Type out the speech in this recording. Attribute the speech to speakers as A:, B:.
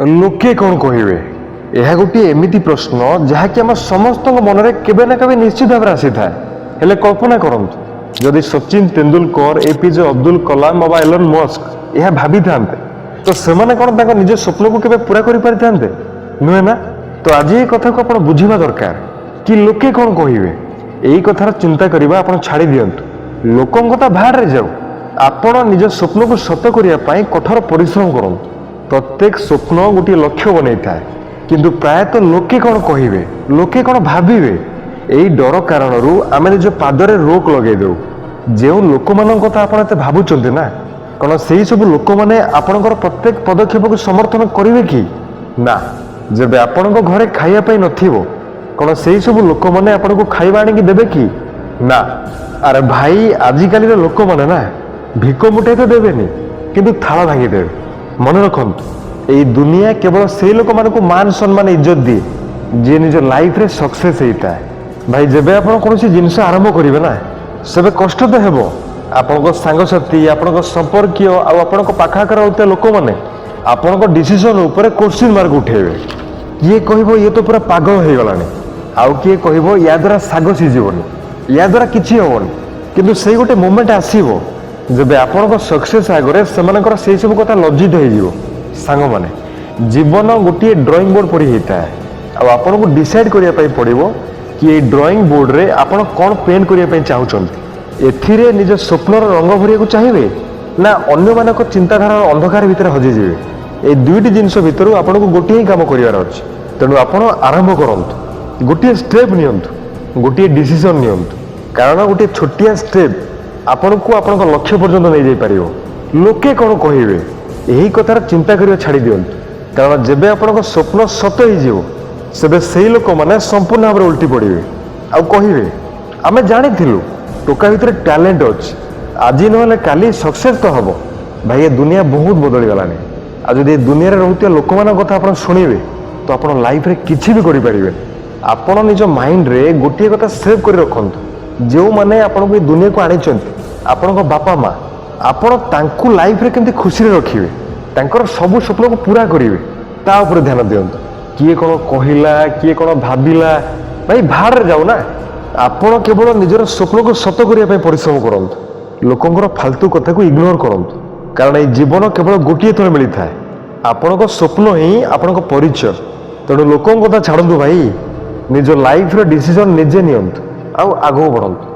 A: लोके कौन कहे यह गोटे एमती प्रश्न जहाँकि आम समस्त मन में केवे ना केवे निश्चित भाव आसी था। हेले कल्पना करंतु जदि सचिन तेंदुलकर एपीजे अब्दुल कलाम अबा एलन मस्क यह भाभी था तो सेमाने कौन तांको निज स्वप्न को केवे पूरा करि पारि थांते नुहे ना। तो आज ये कथा को आपण बुझिबा दरकार कि लोके कौन कहिबे एई कथार चिंता करिबा आपण छाड़ी दियंतु। लोकन कथा बाहर रे जाऊ आपण निज स्वप्न को सत करिया पई कठोर परिश्रम करंतु। प्रत्येक स्वप्न गोटे लक्ष्य बनै थाए किंतु प्रायतः लोके कौन कहिबे लोके कौन भाबिबे एई डर कारणरू आमे निज पादरे रोक लगे देउ। जेउ लोक मान कथा आपण एते भाबुचंती ना कौन सेई सब लोक माने आपणकर प्रत्येक पदक्षेप को समर्थन करिवे कि ना। जेबे आपणको घरे खाइया पई नथिबो कौन सेई सब लोक माने आपणको खाइबा आनी कि देबे कि ना। अरे भाई आजिकाली लोक माने ना भिक मुठे तो देबेनी किंतु थाला भांगी देबे। मन रखंतु एई दुनिया केवल से लोक मान को मान सम्मान इज्जत दी जे निज लाइफ रे सक्सेस होता है। भाई जेबे आपण कोनोसी जिंस आरंभ करिवे ना सेबे कष्ट तो हेबो। आपणको सांगसाथी आपणको संपर्कीय आ आपणको पाखाकर होते लोक माने आपणको डिसीजन ऊपर क्वेश्चन मार्क उठेबे। किए कहबो ये तो पूरा पागल हो गलानी आउ किए कहबो या द्वारा साग सिजिबोनी या द्वारा किछि होबोनी किंतु सेई गोटे मोमेंट आसीबो जेबे आपणको सक्सेस आगरे सेमानकर सेई सब कथा लज्जित हो जिवो। सांग माने जीवन गोटे ड्राइंग बोर्ड परि होता है आ आपणको डिसाइड करिया पई पड़िबो कि ए ड्राइंग बोर्ड रे आपण कोन पेन करिया पई चाहुचंती। एथिरे निज स्वप्नर रंग भरिया को चाहिबे ना अन्य मानक चिंताधारा अंधकार भितर हजि जिवे। ए दुईटी जिंस भितर आपणको गोटे ही काम करिवार अछि। तेणु आपण आरंभ करंतु गोटे स्टेप नियंतु गोटे डिसीजन नियंतु कारण गोटे छोटिया स्टेप आपण को आपण लक्ष्य पर्यंत नहीं जाई पारिबो। लोके कौन कहिबे यही कथार चिंता करिया छाड़ी दियंतु कारण जेबे आपण स्वप्न सत हो जिवो सेबे सेई लोक माने संपूर्ण भाव उल्टी पड़िबे आ कहिबे आमे जानिथिलु टोका भितर टैलेंट अछि आज नहले काली सक्सेस तो हबो। भाई ये दुनिया बहुत बदली गलानी आ जदि दुनिया रे रहउतिया लोक मान कथा आपण सुनिबे तो आपण लाइफ रे किछि भी करि पारिबे। आपण निज माइंड रे गोटे कथा सेव करि रखंतु जो माने आपण को दुनिया को आनिचंती आपण को बापा माँ आपण तांकु लाइफ रे केमती खुशी रे रखिबे तांकर सब स्वप्न को पूरा करिवे ता ऊपर ध्यान दियंतु। किए कौन कहिला किए कौन भाबिला भाई बाहर रे जाऊ ना आपण केवल निजर स्वप्न को सत करिया पई परिश्रम करंतु। लोकंकर फालतू कथा को इग्नोर करंतु कारण ए जीवन केवल गोटिए थर मिली थाए। आपण स्वप्न ही आपण परिचय। तेणु लोकंक कथा छाड़ंतु भाई निज लाइफ रो डिसीजन निजे नियंतु आउ आगो बढ़ंतु।